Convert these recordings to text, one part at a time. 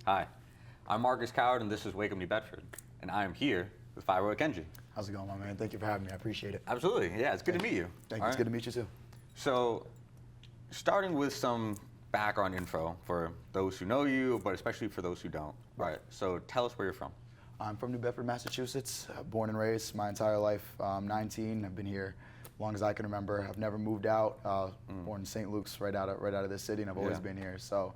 Hi, I'm Marcus Coward, and this is Wake Up New Bedford, and I am here with 508Kenji. How's it going, my man? Thank you for having me. I appreciate it. Absolutely, yeah, it's good to meet you. Thank you. It's good to meet you too. So, starting with some background info for those who know you, but especially for those who don't. Right. All right, so tell us where you're from. I'm from New Bedford, Massachusetts. Born and raised my entire life. 19. I've been here as long as I can remember. I've never moved out. Born in St. Luke's, right out of this city, and I've always been here. So,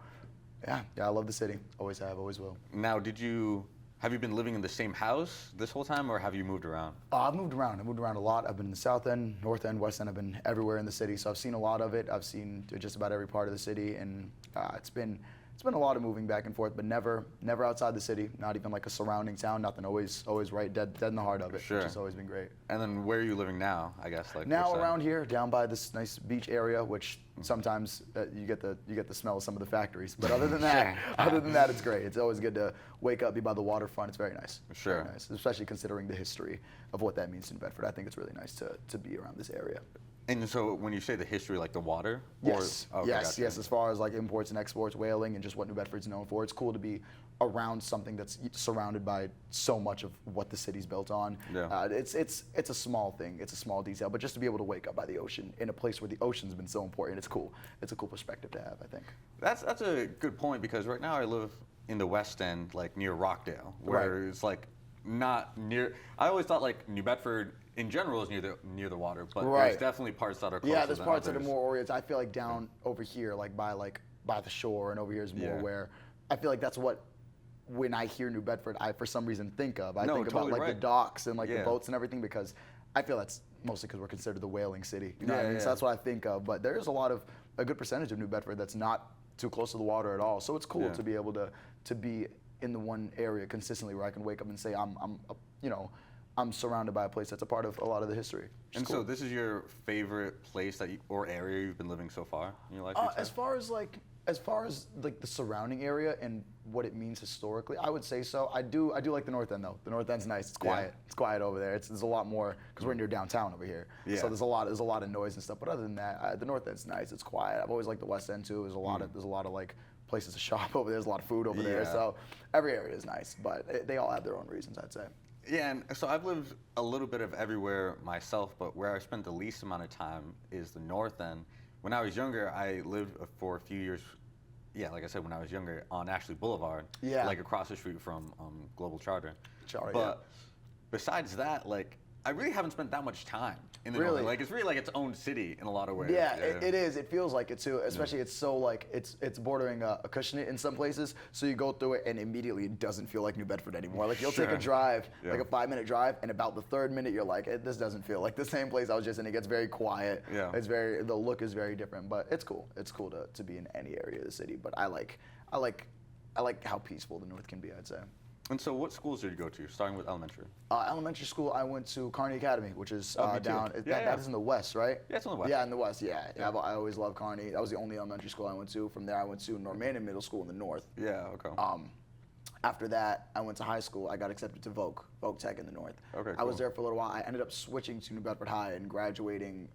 yeah, I love the city. Always have, always will. Now, have you been living in the same house this whole time, or have you moved around? I've moved around. I've moved around a lot. I've been in the South End, North End, West End. I've been everywhere in the city, so I've seen a lot of it. I've seen just about every part of the city, and it's been a lot of moving back and forth, but never outside the city. Not even like a surrounding town. Nothing. Always right dead in the heart of it. Sure. Which has always been great. And then where are you living now? I guess like now around here, down by this nice beach area, which sometimes you get the smell of some of the factories. But other than that, it's great. It's always good to wake up, be by the waterfront. It's very nice. Sure. Very nice, especially considering the history of what that means to New Bedford. I think it's really nice to be around this area. And so when you say the history, like the water? Yes, or, okay, yes, gotcha. yes. As far as like imports and exports, whaling, and just what New Bedford's known for, it's cool to be around something that's surrounded by so much of what the city's built on. Yeah. It's a small thing, it's a small detail, but just to be able to wake up by the ocean in a place where the ocean's been so important, it's cool. It's a cool perspective to have, I think. That's a good point, because right now I live in the West End, like near Rockdale, where it's like not near. I always thought like New Bedford in general is near the water, but there's definitely parts that are closer. Yeah, there's parts than that are more oriented. I feel like down over here, like by the shore, and over here is more where I feel like that's what, when I hear New Bedford, I for some reason think of. I think totally about like the docks and like the boats and everything, because I feel that's mostly because we're considered the whaling city. You know what I mean? So that's what I think of. But there's a good percentage of New Bedford that's not too close to the water at all. So it's cool to be able to be in the one area consistently where I can wake up and say I'm surrounded by a place that's a part of a lot of the history. And so this is your favorite place or area you've been living so far in your life? As far as the surrounding area and what it means historically, I would say so. I do like the North End though. The North End's nice. It's quiet. It's quiet over there. There's a lot more because we're near downtown over here. Yeah. So there's a lot of noise and stuff. But other than that, the North End's nice. It's quiet. I've always liked the West End too. There's a lot of like places to shop over there. There's a lot of food over there. So every area is nice, but they all have their own reasons, I'd say. Yeah, and so I've lived a little bit of everywhere myself, but where I spent the least amount of time is the North End. When I was younger, I lived for a few years, like I said, when I was younger, on Ashley Boulevard, like across the street from Global Charter. But besides that, like, I really haven't spent that much time in the North End. Like, it's really like its own city in a lot of ways. Yeah, it is. It feels like it too. Especially it's so like it's bordering a cushion in some places. So you go through it and immediately it doesn't feel like New Bedford anymore. Like you'll take a drive, like a 5-minute drive, and about the 3rd minute you're like, this doesn't feel like the same place I was just in. It gets very quiet. Yeah. The look is very different, but it's cool. It's cool to be in any area of the city. But I like how peaceful the North can be, I'd say. And so what schools did you go to, starting with elementary? Elementary school, I went to Kearney Academy, which is down, that is in the west, right? Yeah, it's in the west. Yeah, in the west, I always loved Kearney. That was the only elementary school I went to. From there, I went to Normannon Middle School in the north. Yeah, okay. After that, I went to high school. I got accepted to Voc Tech in the north. Okay, cool. I was there for a little while. I ended up switching to New Bedford High and graduating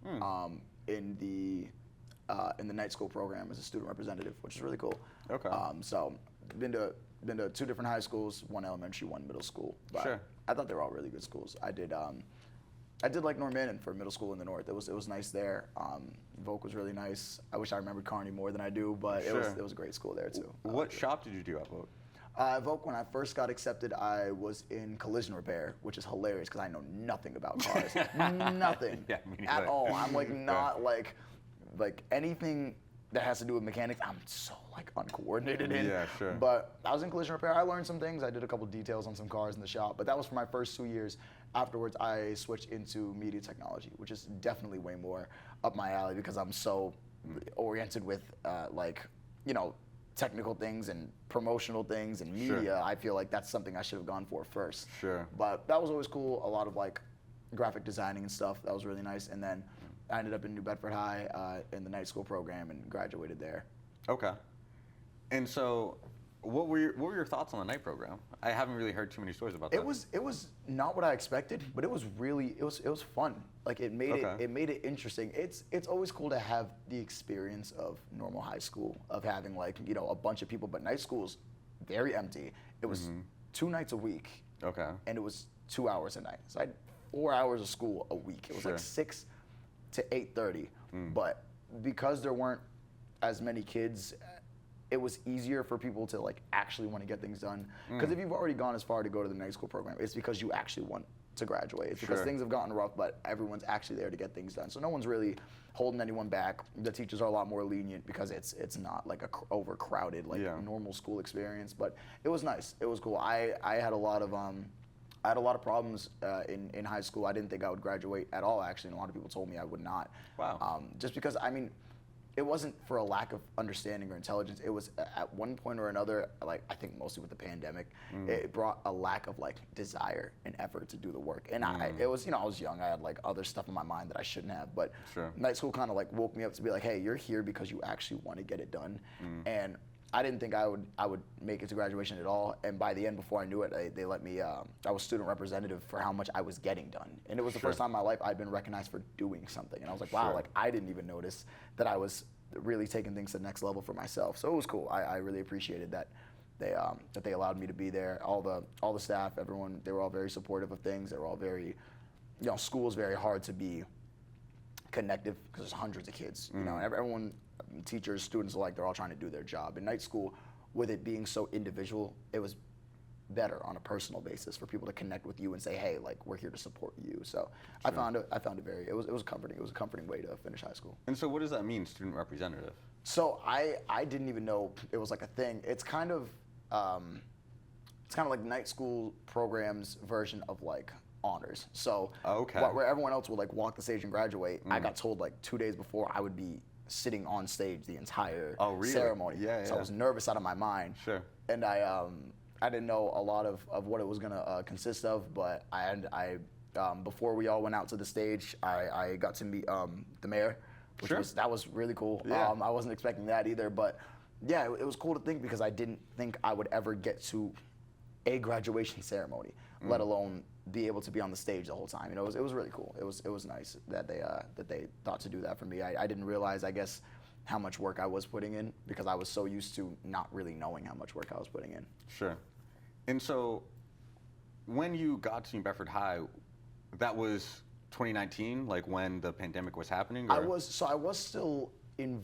in the night school program as a student representative, which is really cool. Okay. So been to 2 different high schools, 1 elementary, 1 middle school. But I thought they were all really good schools. I did like Normannon for middle school in the north. It was nice there. Voc was really nice. I wish I remembered Kearney more than I do, but it was a great school there too. What shop did you do at Voc? Voc, when I first got accepted, I was in collision repair, which is hilarious because I know nothing about cars. Nothing at all. I'm like not like anything that has to do with mechanics, I'm so like uncoordinated in. Yeah, sure. But I was in collision repair. I learned some things. I did a couple details on some cars in the shop, but that was for my first 2 years. Afterwards, I switched into media technology, which is definitely way more up my alley because I'm so oriented with technical things and promotional things and media. I feel like that's something I should have gone for first. Sure. But that was always cool. A lot of like graphic designing and stuff. That was really nice. And then I ended up in New Bedford High in the night school program and graduated there. Okay. And so, what were your thoughts on the night program? I haven't really heard too many stories about that. It was not what I expected, but it was fun. Like it made it interesting. It's always cool to have the experience of normal high school, of having like a bunch of people, but night school's very empty. It was 2 nights a week. Okay. And it was 2 hours a night. So I had 4 hours of school a week. It was like 6 to 8:30. But because there weren't as many kids, it was easier for people to like actually want to get things done. Because if you've already gone as far to go to the night school program, it's because you actually want to graduate. It's because things have gotten rough, but everyone's actually there to get things done. So no one's really holding anyone back. The teachers are a lot more lenient because it's not like a overcrowded like normal school experience. But it was nice. It was cool. I had a lot of problems in high school. I didn't think I would graduate at all, actually, and a lot of people told me I would not. Wow. Just because, I mean, it wasn't for a lack of understanding or intelligence. It was at one point or another, like I think mostly with the pandemic, it brought a lack of like desire and effort to do the work. And it was, I was young. I had like other stuff in my mind that I shouldn't have. But night school kind of like woke me up to be like, hey, you're here because you actually want to get it done. And I didn't think I would make it to graduation at all, and by the end, before I knew it, they let me. I was student representative for how much I was getting done, and it was the first time in my life I'd been recognized for doing something, and I was like, wow, like I didn't even notice that I was really taking things to the next level for myself. So it was cool. I really appreciated that they allowed me to be there. All the staff, everyone, they were all very supportive of things. They were all very, school is very hard to be connective because there's hundreds of kids. Everyone. Teachers, students alike, they're all trying to do their job. In night school, with it being so individual, it was better on a personal basis for people to connect with you and say, hey, like we're here to support you. So I found it very, it was comforting. It was a comforting way to finish high school. And so what does that mean, student representative? So I didn't even know it was like a thing. It's kind of like night school programs version of like honors. So where everyone else would like walk the stage and graduate, I got told like 2 days before I would be sitting on stage the entire ceremony. So I was nervous out of my mind. And I didn't know a lot of what it was gonna consist of, but I before we all went out to the stage, I got to meet the mayor, which was really cool. I wasn't expecting that either, but yeah, it was cool to think because I didn't think I would ever get to a graduation ceremony, let alone be able to be on the stage the whole time. It was really cool. It was nice that they thought to do that for me. I didn't realize, I guess, how much work I was putting in because I was so used to not really knowing how much work I was putting in. And so when you got to New Bedford High, that was 2019, like when the pandemic was happening? Or? I was still in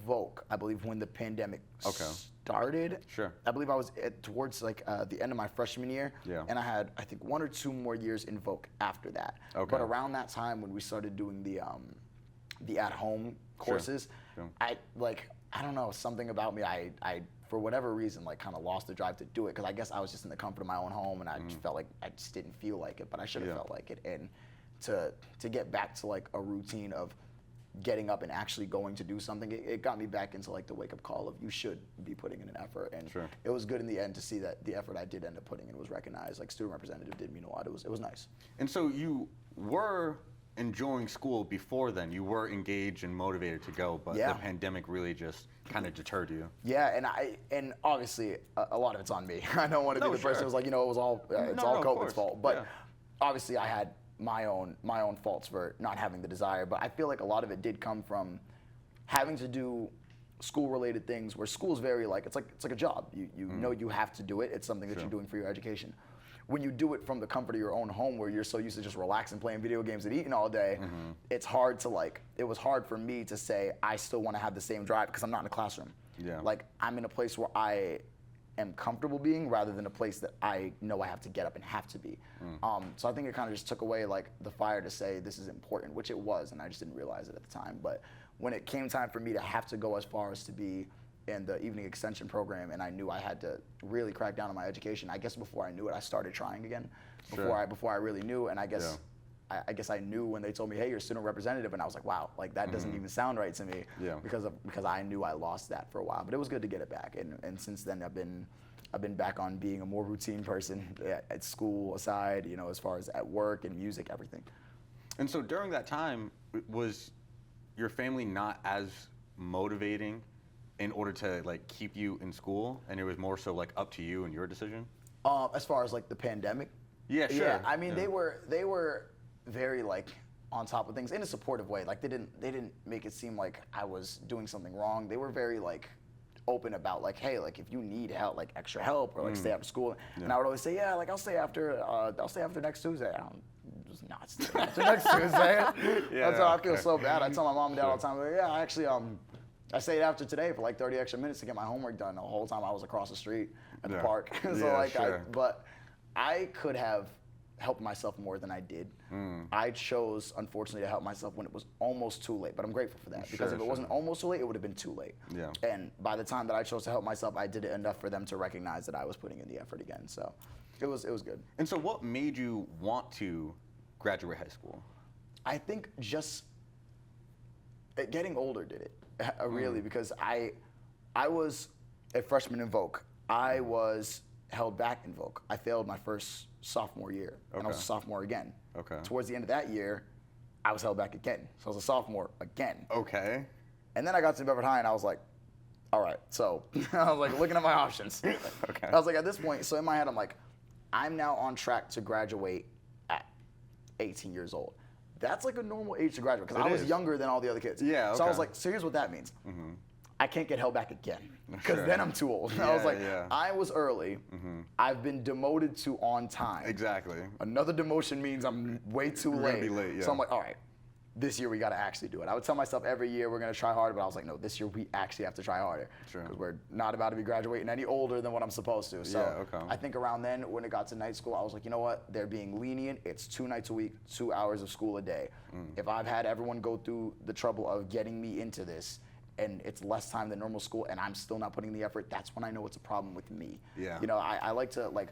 Voc, I believe, when the pandemic started. I believe I was towards like the end of my freshman year, and I had I think 1 or 2 more years in Voc after that. But around that time when we started doing the at-home courses, I don't know, something about me, I for whatever reason like kind of lost the drive to do it because I guess I was just in the comfort of my own home and I just felt like I just didn't feel like it, but I should have felt like it. And to get back to like a routine of getting up and actually going to do something, it got me back into like the wake-up call of you should be putting in an effort, and it was good in the end to see that the effort I did end up putting in was recognized. Like student representative did mean a lot. It was nice. And so you were enjoying school before then. You were engaged and motivated to go, but the pandemic really just kind of deterred you. And obviously a lot of it's on me. I don't want to be the person who's like, it was all all COVID's fault, but obviously I had my own faults for not having the desire, but I feel like a lot of it did come from having to do school-related things where school's very like it's like a job. You know you have to do it. It's something that you're doing for your education. When you do it from the comfort of your own home where you're so used to just relaxing, playing video games and eating all day, it's hard to it was hard for me to say I still want to have the same drive because I'm not in a classroom. Like I'm in a place where I am comfortable being rather than a place that I know I have to get up and have to be. So I think it kind of just took away like the fire to say this is important, which it was, and I just didn't realize it at the time. But when it came time for me to have to go as far as to be in the evening extension program, and I knew I had to really crack down on my education, I guess before I knew it, I started trying again. Before I really knew, and I guess I guess I knew when they told me, hey, you're a student representative, and I was like, wow, like that doesn't even sound right to me because I knew I lost that for a while. But it was good to get it back, and since then I've been back on being a more routine person at school aside, as far as at work and music, everything. And so during that time, was your family not as motivating in order to like keep you in school, and it was more so like up to you and your decision? As far as like the pandemic? Yeah. I mean, they were very like on top of things in a supportive way. Like they didn't make it seem like I was doing something wrong. They were very like open about like, hey, like if you need help, like extra help or like stay after school. And I would always say, yeah, like I'll stay after next Tuesday. I'm just not staying after next Tuesday. That's how I feel so bad. I tell my mom and dad all the time, like, yeah, I actually I stayed after today for like 30 extra minutes to get my homework done. The whole time I was across the street at the park. But I could have helped myself more than I did. I chose, unfortunately, to help myself when it was almost too late. But I'm grateful for that because if it wasn't almost too late, it would have been too late. Yeah. And by the time that I chose to help myself, I did it enough for them to recognize that I was putting in the effort again. So it was good. And so what made you want to graduate high school? I think just getting older did it. Really, because I was a freshman in Voc. I was held back in Voc. I failed my first sophomore year, and I was a sophomore again. Okay. Towards the end of that year, I was held back again. So I was a sophomore again. Okay. And then I got to Bedford High, and I was like, all right. So I was like looking at my options. Okay. I was like, at this point, so in my head, I'm like, I'm now on track to graduate at 18 years old. That's like a normal age to graduate because I was younger than all the other kids. Yeah, So I okay. was like, so here's what that means. I can't get held back again because Sure. then I'm too old. I was like, I was early. I've been demoted to on time. Exactly. Another demotion means I'm way too You're late. gonna be late, yeah. So I'm like, all right, this year we got to actually do it. I would tell myself every year we're going to try harder, but I was like, no, this year we actually have to try harder Sure. because we're not about to be graduating any older than what I'm supposed to. So Yeah, okay. I think around then when it got to night school, I was like, you know what? They're being lenient. It's 2 nights a week, 2 hours of school a day. If I've had everyone go through the trouble of getting me into this and it's less time than normal school and I'm still not putting the effort, that's when I know it's a problem with me. Yeah. You know, I like to, like,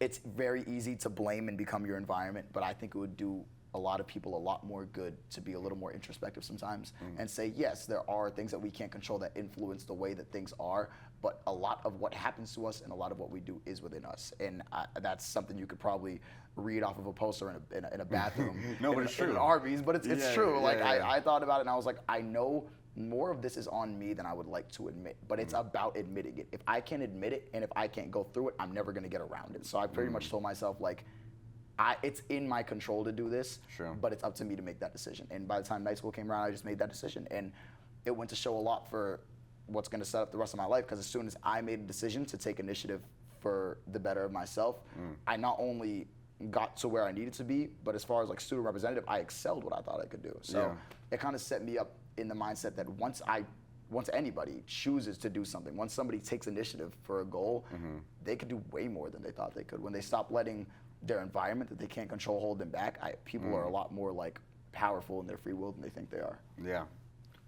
it's very easy to blame and become your environment, but I think it would do a lot of people a lot more good to be a little more introspective sometimes and say, yes, there are things that we can't control that influence the way that things are, but a lot of what happens to us and a lot of what we do is within us. And that's something you could probably read off of a poster in a bathroom. No, but it's in true. an Arby's, but it's true. Yeah. I thought about it and I was like, I know more of this is on me than I would like to admit, but it's about admitting it. If I can't admit it and if I can't go through it, I'm never gonna get around it. So I pretty much told myself, like, it's in my control to do this, Sure. but it's up to me to make that decision. And by the time night school came around, I just made that decision. And it went to show a lot for what's gonna set up the rest of my life, because as soon as I made a decision to take initiative for the better of myself, I not only got to where I needed to be, but as far as like student representative, I excelled what I thought I could do. So it kind of set me up in the mindset that once anybody chooses to do something, once somebody takes initiative for a goal, they could do way more than they thought they could. When they stop letting their environment that they can't control hold them back, people are a lot more like powerful in their free will than they think they are. Yeah.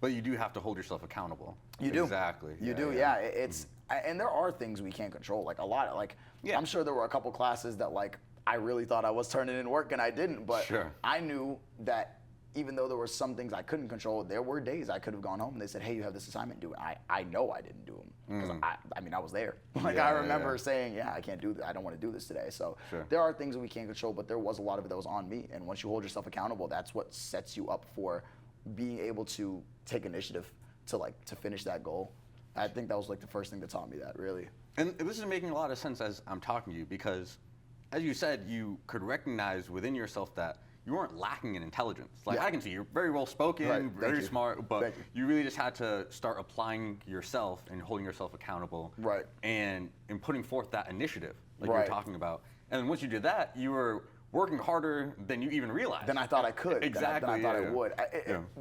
But you do have to hold yourself accountable. You do. Exactly. You do, yeah. It's and there are things we can't control. Like a lot, like I'm sure there were a couple classes that like I really thought I was turning in work and I didn't, but I knew that even though there were some things I couldn't control, there were days I could have gone home and they said, hey, you have this assignment due. I know I didn't do them because I mean, I was there. Like I remember saying, I can't do that. I don't want to do this today. So there are things that we can't control, but there was a lot of it that was on me. And once you hold yourself accountable, that's what sets you up for being able to take initiative to finish that goal. I think that was like the first thing that taught me that, really. And this is making a lot of sense as I'm talking to you, because as you said, you could recognize within yourself that you weren't lacking in intelligence. Like I can see you're very well spoken, very smart, but you really just had to start applying yourself and holding yourself accountable. Right. And putting forth that initiative, like you were talking about. And then once you did that, you were working harder than you even realized. Than I thought I could. Exactly. Than I thought I would.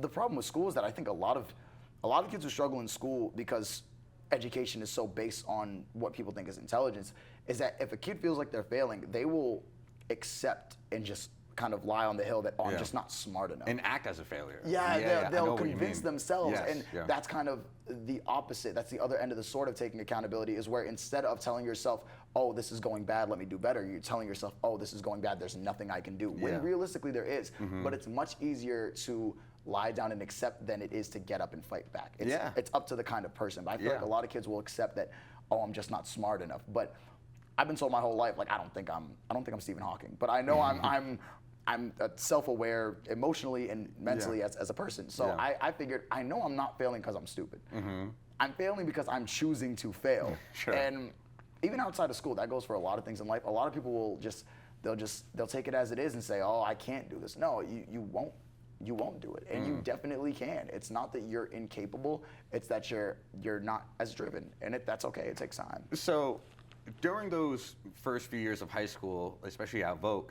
The problem with school is that I think a lot of kids who struggle in school because education is so based on what people think is intelligence, is that if a kid feels like they're failing, they will accept and just kind of lie on the hill that I'm just not smart enough. And act as a failure. They'll convince themselves. Yes, and that's kind of the opposite. That's the other end of the sword of taking accountability, is where instead of telling yourself, oh, this is going bad, let me do better, you're telling yourself, oh, this is going bad, there's nothing I can do. When realistically there is. But it's much easier to lie down and accept than it is to get up and fight back. It's up to the kind of person. But I feel like a lot of kids will accept that, oh, I'm just not smart enough. But I've been told my whole life, like, I don't think I'm Stephen Hawking, but I know I'm self-aware emotionally and mentally as a person. So I figured, I know I'm not failing because I'm stupid. I'm failing because I'm choosing to fail. And even outside of school, that goes for a lot of things in life. A lot of people will they'll take it as it is and say, oh, I can't do this. No, you won't. you won't do it, and you definitely can. It's not that you're incapable; it's that you're not as driven, and that's okay. It takes time. So, during those first few years of high school, especially at Vogue,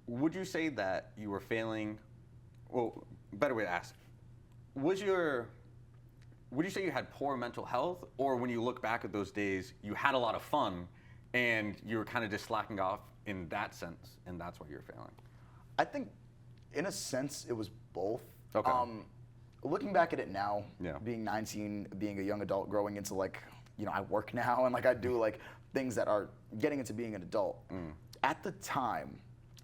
would you say that you were failing? Well, better way to ask: would you say you had poor mental health, or when you look back at those days, you had a lot of fun, and you were kind of just slacking off in that sense, and that's why you're failing? I think, in a sense, it was both. Okay. Looking back at it now, Yeah. being 19, being a young adult, growing into like, I work now and like I do like things that are getting into being an adult. At the time,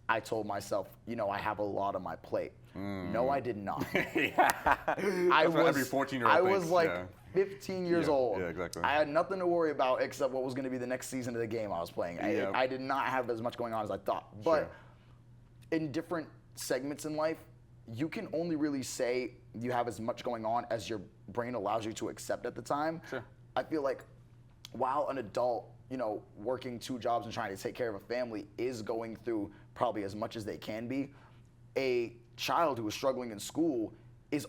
I told myself, I have a lot on my plate. No, I did not. That's what every 14-year-old I thinks. was like 15 years old. Yeah, exactly. I had nothing to worry about except what was going to be the next season of the game I was playing. I did not have as much going on as I thought. But in different segments in life, you can only really say you have as much going on as your brain allows you to accept at the time. Sure. I feel like while an adult, working 2 jobs and trying to take care of a family is going through probably as much as they can be, a child who is struggling in school is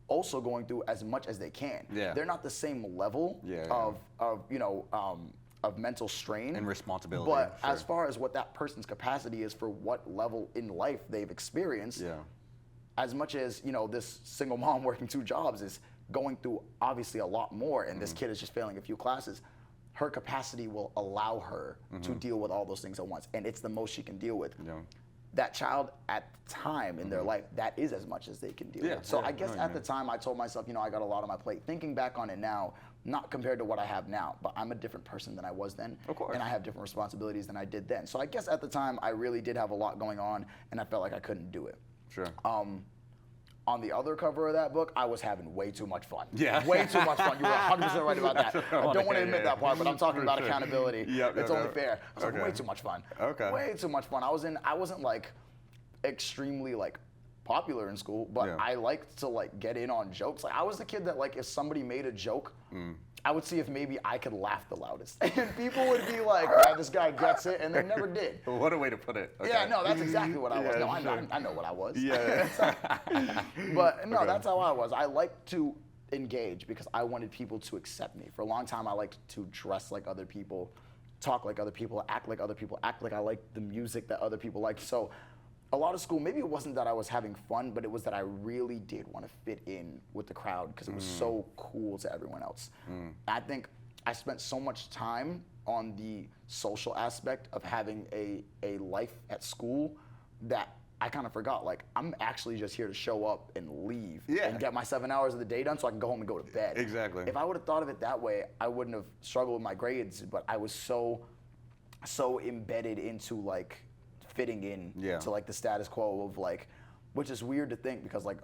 also going through as much as they can. Yeah. They're not the same level of mental strain And responsibility. But sure. as far as what that person's capacity is for what level in life they've experienced, as much as this single mom working 2 jobs is going through obviously a lot more, and this kid is just failing a few classes, her capacity will allow her to deal with all those things at once, and it's the most she can deal with. That child at the time in their life, that is as much as they can deal with. So I guess at the time I told myself, I got a lot on my plate. Thinking back on it now, not compared to what I have now, but I'm a different person than I was then. Of course. And I have different responsibilities than I did then. So I guess at the time I really did have a lot going on, and I felt like I couldn't do it. Sure. On the other cover of that book, I was having way too much fun. Yeah. Way too much fun. You were 100% right about that. I don't want to admit that part, but I'm talking about sure. accountability. It's only fair. I was Okay. like, way too much fun. Okay. Way too much fun. I wasn't like extremely like popular in school, but I liked to like get in on jokes. Like I was the kid that like if somebody made a joke, I would see if maybe I could laugh the loudest. And people would be like, yeah, this guy gets it, and they never did. What a way to put it. Okay. Yeah, no, that's exactly what I was. Yeah, No, sure. I know what I was. Yeah. But no, Okay. that's how I was. I liked to engage because I wanted people to accept me. For a long time, I liked to dress like other people, talk like other people, act like other people, act like I liked the music that other people liked. So a lot of school, maybe it wasn't that I was having fun, but it was that I really did want to fit in with the crowd because it was so cool to everyone else. I think I spent so much time on the social aspect of having a life at school that I kind of forgot, like, I'm actually just here to show up and leave and get my 7 hours of the day done so I can go home and go to bed. Exactly. If I would have thought of it that way, I wouldn't have struggled with my grades, but I was so embedded into, like, fitting in to, like, the status quo of, like, which is weird to think because, like,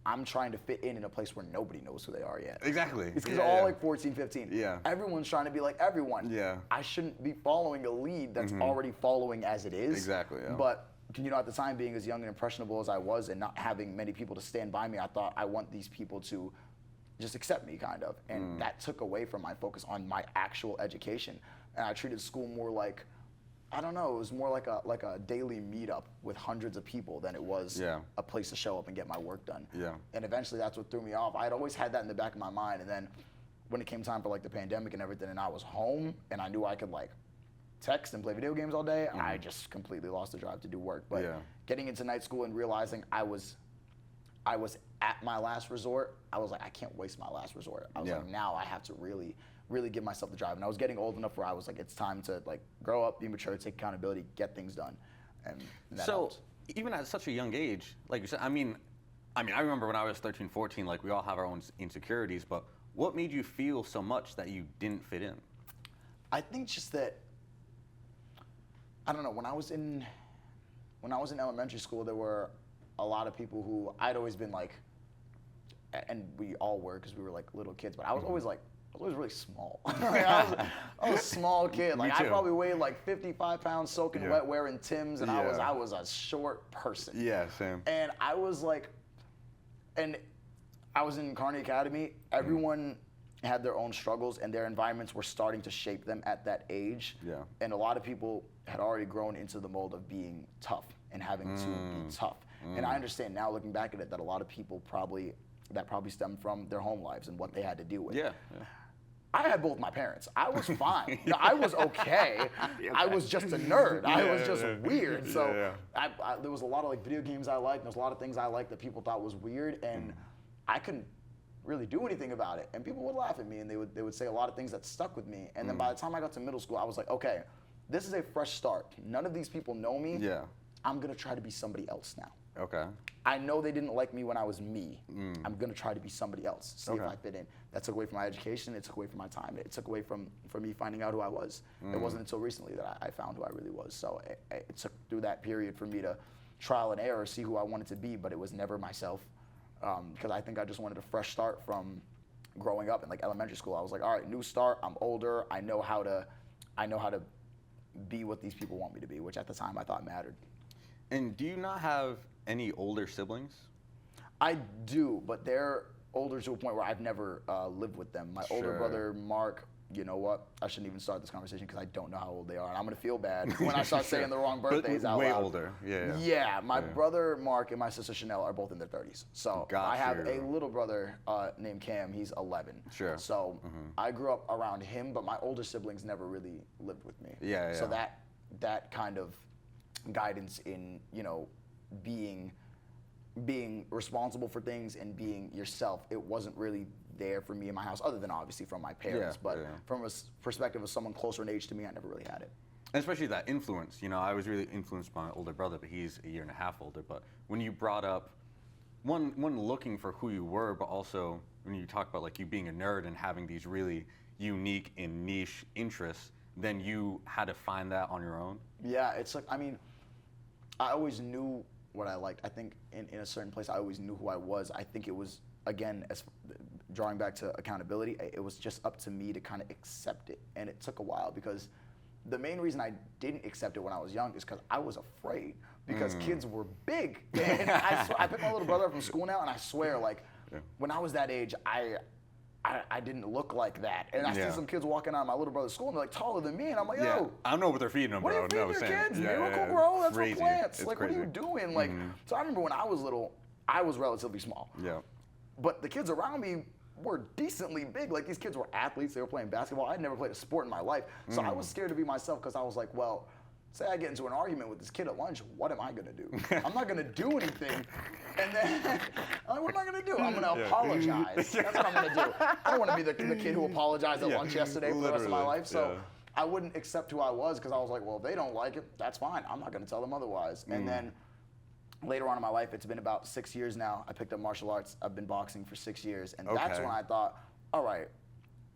I'm trying to fit in a place where nobody knows who they are yet. Exactly. It's because they're all like 14, 15. Yeah. Everyone's trying to be like everyone. Yeah. I shouldn't be following a lead that's already following as it is. Exactly, yeah. But, at the time being as young and impressionable as I was and not having many people to stand by me, I thought I want these people to just accept me kind of. And that took away from my focus on my actual education. And I treated school more like, I don't know, it was more like a daily meetup with hundreds of people than it was a place to show up and get my work done. Yeah. And eventually that's what threw me off. I'd always had that in the back of my mind, and then when it came time for like the pandemic and everything and I was home and I knew I could like text and play video games all day, I just completely lost the drive to do work. But getting into night school and realizing I was at my last resort, I was like, I can't waste my last resort. I was like, now I have to really give myself the drive. And I was getting old enough where I was like, it's time to like grow up, be mature, take accountability, get things done. And that So helped. even at such a young age, like you said, I mean, I remember when I was 13, 14, like we all have our own insecurities, but what made you feel so much that you didn't fit in? I think just that, I don't know, when I was in elementary school, there were a lot of people who I'd always been like, and we all were because we were like little kids, but I was always like, I was really small. I was a small kid. Like I probably weighed like 55 pounds soaking wet wearing Timbs, and I was a short person. Yeah, same. And I was like, and I was in Carney Academy. Everyone had their own struggles, and their environments were starting to shape them at that age. Yeah. And a lot of people had already grown into the mold of being tough and having to be tough. And I understand now, looking back at it, that a lot of people probably stemmed from their home lives and what they had to deal with. Yeah. I had both my parents. I was fine. I was okay. I was just a nerd. I was just weird. So there was a lot of like video games I liked. There was a lot of things I liked that people thought was weird, and I couldn't really do anything about it. And people would laugh at me, and they would say a lot of things that stuck with me. And then by the time I got to middle school, I was like, okay, this is a fresh start. None of these people know me. Yeah. I'm gonna try to be somebody else now. Okay. I know they didn't like me when I was me. I'm gonna try to be somebody else, see if I fit in. That took away from my education. It took away from my time. It took away from me finding out who I was. It wasn't until recently that I found who I really was. So it took through that period for me to trial and error, see who I wanted to be, but it was never myself. Because I think I just wanted a fresh start from growing up in like elementary school. I was like, all right, new start. I'm older. I know how to be what these people want me to be, which at the time I thought mattered. And do you not have any older siblings? I do, but they're older to a point where I've never lived with them. My older brother, Mark, you know what? I shouldn't even start this conversation because I don't know how old they are. And I'm going to feel bad when I start saying the wrong birthdays out way loud. Older, yeah. Yeah, my brother, Mark, and my sister, Chanel, are both in their 30s. So I have a little brother named Cam. He's 11. Sure. So I grew up around him, but my older siblings never really lived with me. Yeah. So that kind of guidance in, you know, being responsible for things and being yourself, it wasn't really there for me in my house, other than obviously from my parents. But from a perspective of someone closer in age to me, I never really had it. And especially that influence. You know, I was really influenced by my older brother, but he's a year and a half older. But when you brought up one looking for who you were, but also when you talk about like you being a nerd and having these really unique and niche interests, then you had to find that on your own. Yeah, it's like, I mean, I always knew what I liked. I think in a certain place, I always knew who I was. I think it was, again, as drawing back to accountability, it was just up to me to kind of accept it. And it took a while, because the main reason I didn't accept it when I was young is because I was afraid, because kids were big. And I picked my little brother up from school now, and I swear, like, when I was that age, I didn't look like that. And I see some kids walking out of my little brother's school, and they're like taller than me, and I'm like, yo. I don't know what they're feeding them, what bro. are you feeding your kids? Miracle Grow? That's for plants. It's like, crazy. what are you doing? Like, so I remember when I was little, I was relatively small. Yeah. But the kids around me were decently big. Like, these kids were athletes. They were playing basketball. I'd never played a sport in my life. So I was scared to be myself, because I was like, well, say I get into an argument with this kid at lunch, what am I gonna do? I'm not gonna do anything. And then, I'm like, what am I gonna do? I'm gonna apologize. That's what I'm gonna do. I don't wanna be the kid who apologized at lunch yesterday for the rest of my life. So I wouldn't accept who I was, because I was like, well, if they don't like it, that's fine. I'm not gonna tell them otherwise. And then later on in my life, it's been about 6 years now, I picked up martial arts. I've been boxing for 6 years. And that's when I thought, all right,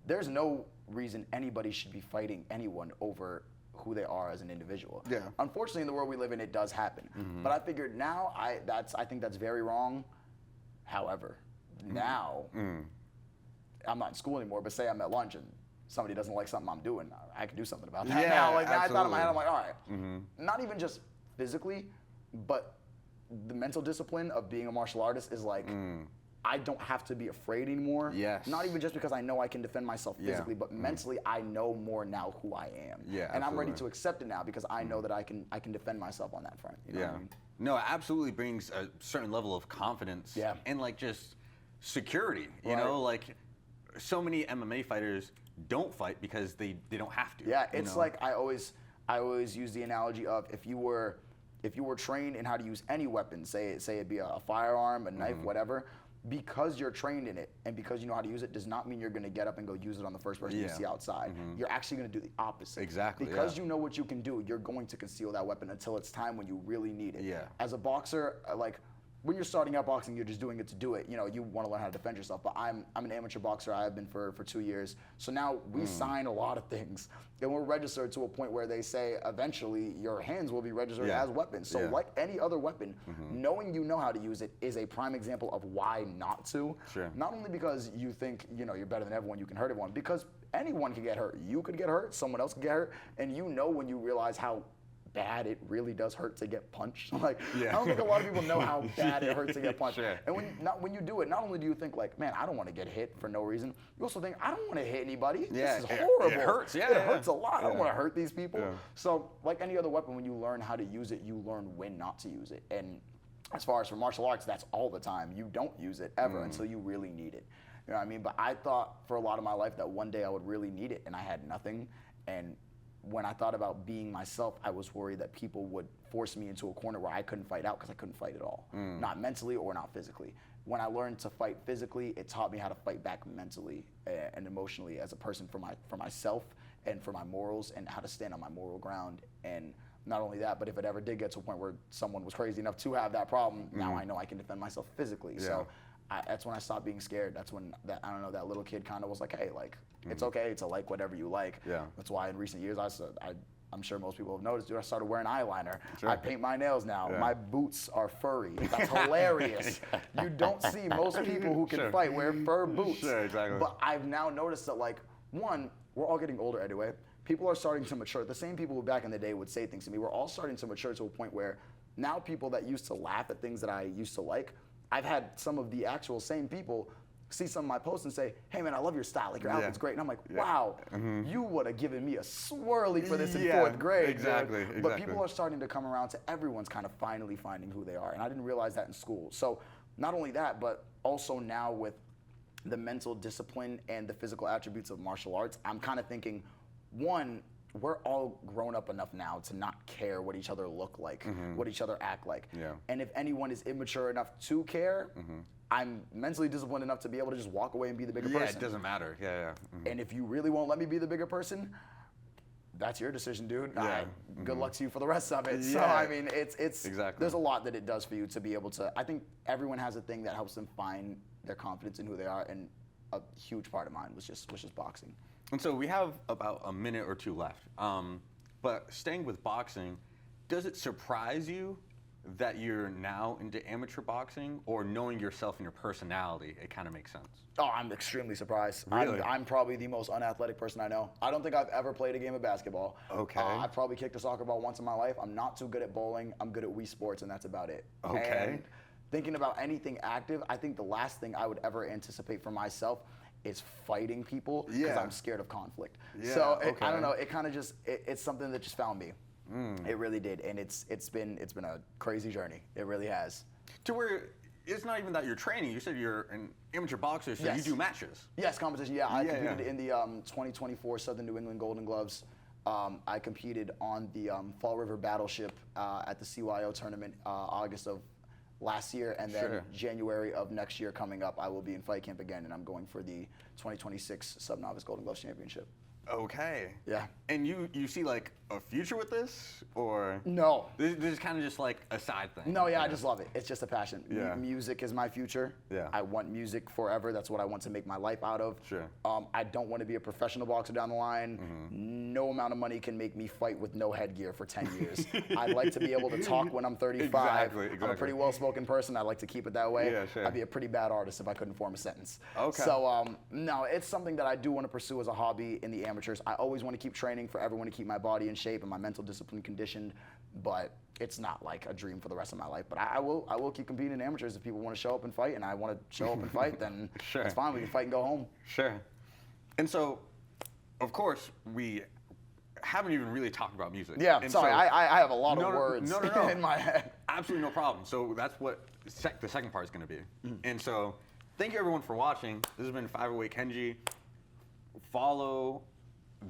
there's no reason anybody should be fighting anyone over who they are as an individual. Yeah. Unfortunately, in the world we live in, it does happen. But I figured now, I think that's very wrong. However, now, I'm not in school anymore, but say I'm at lunch and somebody doesn't like something I'm doing, I can do something about that now. Like, now I thought in my head, I'm like, all right, not even just physically, but the mental discipline of being a martial artist is like, I don't have to be afraid anymore. Yes. Not even just because I know I can defend myself physically, but mentally I know more now who I am. Yeah. And I'm ready to accept it now, because I know that I can defend myself on that front. You know what I mean? No, it absolutely brings a certain level of confidence and like just security. You know, like so many MMA fighters don't fight because they don't have to. Yeah, it's like I always use the analogy of if you were trained in how to use any weapon, say it be a firearm, a knife, whatever, because you're trained in it and because you know how to use it does not mean you're going to get up and go use it on the first person you see outside. You're actually going to do the opposite. Exactly. Because you know what you can do, you're going to conceal that weapon until it's time when you really need it. Yeah. As a boxer, like, when you're starting out boxing, you're just doing it to do it. You know, you want to learn how to defend yourself. But I'm an amateur boxer. I have been for 2 years. So now we sign a lot of things, and we're registered to a point where they say eventually your hands will be registered as weapons. So like any other weapon, knowing you know how to use it is a prime example of why not to. Sure. Not only because you think you're better than everyone, you can hurt everyone, because anyone can get hurt. You could get hurt. Someone else can get hurt, and when you realize how bad it really does hurt to get punched. Like, I don't think a lot of people know how bad it hurts to get punched. And when you do it, not only do you think like, man, I don't want to get hit for no reason, you also think, I don't want to hit anybody. This is horrible. It hurts. It hurts a lot. I don't want to hurt these people. So like any other weapon, when you learn how to use it, you learn when not to use it. And as far as for martial arts, that's all the time. You don't use it ever until you really need it. You know what I mean? But I thought for a lot of my life that one day I would really need it, and I had nothing. And when I thought about being myself, I was worried that people would force me into a corner where I couldn't fight out because I couldn't fight at all, not mentally or not physically. When I learned to fight physically, it taught me how to fight back mentally and emotionally as a person for myself and for my morals, and how to stand on my moral ground. And not only that, but if it ever did get to a point where someone was crazy enough to have that problem, now I know I can defend myself physically. Yeah. So that's when I stopped being scared. That's when that little kid kind of was like, hey, like, it's okay to like whatever you like. Yeah. That's why in recent years I'm sure most people have noticed, dude, I started wearing eyeliner. Sure. I paint my nails now. Yeah. My boots are furry. That's hilarious. You don't see most people who can fight wear fur boots. Sure, exactly. But I've now noticed that, like, one, we're all getting older anyway. People are starting to mature. The same people who back in the day would say things to me, we're all starting to mature to a point where now people that used to laugh at things that I used to like, I've had some of the actual same people see some of my posts and say, hey man, I love your style, like your outfit's great. And I'm like, wow, you would have given me a swirly for this in fourth grade. Exactly. But people are starting to come around to everyone's kind of finally finding who they are. And I didn't realize that in school. So not only that, but also now with the mental discipline and the physical attributes of martial arts, I'm kind of thinking, one, we're all grown up enough now to not care what each other look like, what each other act like. Yeah. And if anyone is immature enough to care, I'm mentally disciplined enough to be able to just walk away and be the bigger person. Yeah, it doesn't matter. Yeah. And if you really won't let me be the bigger person, that's your decision, dude. Yeah. Good luck to you for the rest of it. Yeah. So I mean, it's exactly. There's a lot that it does for you to be able to. I think everyone has a thing that helps them find their confidence in who they are, and a huge part of mine was just boxing. And so we have about a minute or two left. But staying with boxing, does it surprise you that you're now into amateur boxing, or knowing yourself and your personality, it kind of makes sense? Oh, I'm extremely surprised. Really? I'm probably the most unathletic person I know. I don't think I've ever played a game of basketball. Okay. I've probably kicked a soccer ball once in my life. I'm not too good at bowling. I'm good at Wii Sports, and that's about it. Okay. And thinking about anything active, I think the last thing I would ever anticipate for myself is fighting people, because I'm scared of conflict. Yeah, so I don't know. It kind of just it's something that just found me. It really did, and it's been a crazy journey. It really has. To where it's not even that you're training. You said you're an amateur boxer, so you do matches. Yes, competition. Yeah, I competed in the 2024 Southern New England Golden Gloves. I competed on the Fall River Battleship at the CYO tournament August of last year, and then January of next year coming up, I will be in fight camp again, and I'm going for the 2026 Sub-Novice Golden Gloves Championship. Okay. Yeah. And you see like a future with this, or no? This is kind of just like a side thing. No, I just love it. It's just a passion. Yeah. Music is my future. Yeah. I want music forever. That's what I want to make my life out of. Sure. I don't want to be a professional boxer down the line. No amount of money can make me fight with no headgear for 10 years. I'd like to be able to talk when I'm 35. Exactly. I'm a pretty well-spoken person. I like to keep it that way. Yeah, sure. I'd be a pretty bad artist if I couldn't form a sentence. Okay. So no, it's something that I do want to pursue as a hobby in the amateurs. I always want to keep training for everyone to keep my body in shape and my mental discipline conditioned, but it's not like a dream for the rest of my life. But I will keep competing in amateurs if people want to show up and fight, and I want to show up and fight, then it's fine. We can fight and go home. Sure. And so, of course, we haven't even really talked about music. Yeah, and sorry, so, I have a lot of words no. in my head. Absolutely no problem. So that's what the second part is going to be. And so, thank you everyone for watching. This has been 508 Kenji. Follow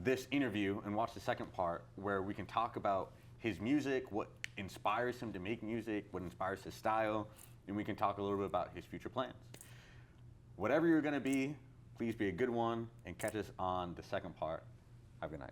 this interview and watch the second part, where we can talk about his music, what inspires him to make music, what inspires his style, and we can talk a little bit about his future plans. Whatever you're going to be, please be a good one, and catch us on the second part. Have a good night.